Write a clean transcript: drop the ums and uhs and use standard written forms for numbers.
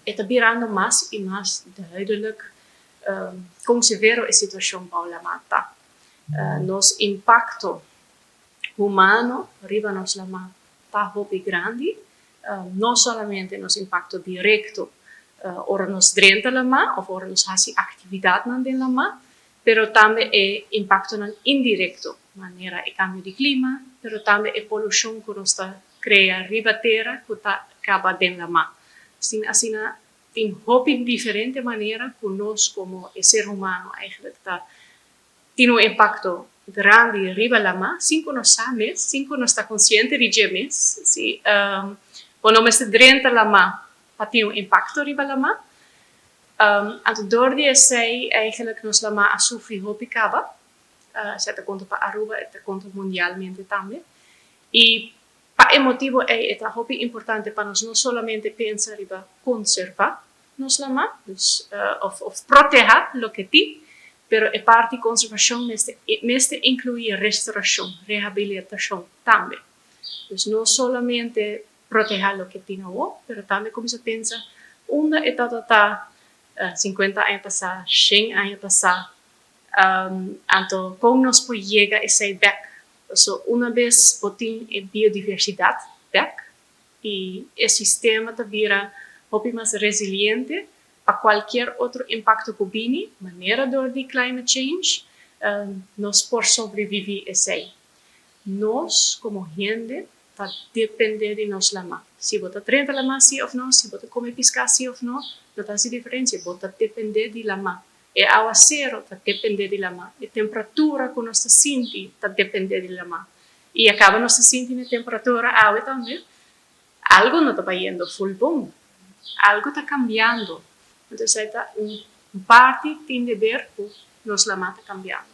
está virando más y más duidelijk con severo a situación para la mata. Nos impacto humano arriba nos la mata hopi grande, no solamente nos impacto directo, ora nos drenta la ma, of ora nos hace actividad en la ma, pero también impacto indirecto, manera el cambio de clima, pero también la polución que nos crea arriba tierra que acaba en la ma. Así en hopi diferente manera que nos como el ser humano eigenlijk tiene un impacto grande arriba la ma, sin que nos sabemos, sin que nos está consciente de ello, si cuando me se drenta la ma, tiene un impacto arriba la ma. Door die zij eigenlijk nos la ma a sufrir hopi caba, se te conta para Aruba, te conta mundialmente también. Y para el motivo es hopi importante para nos no solamente pensar riba conservar nos la ma, dus, of proteger lo que tiene, pero a parte de conservación me incluye restauración, rehabilitación también. Dus no solamente proteger lo que tiene hoy, pero también como se piensa, una etapa 50 años pasados, 100 años pasados, anto como nos puede llegar ese back. So, una vez botín biodiversidad back y el sistema también es más resiliente para cualquier otro impacto que viene, manera door die climate change, nos por sobrevivir ese. Nos como gente depende de nos la ma. Si vota trenta la ma sí o no, si vota come pescar sí o no hace diferencia, vota depende de la ma. El aguacero depende de la ma. La temperatura que nos siente depende de la ma. Y acaba nos sintiendo la temperatura agua también. Algo no está yendo full boom. Algo está cambiando. Entonces, un parte tiene que ver con nos la ma está cambiando.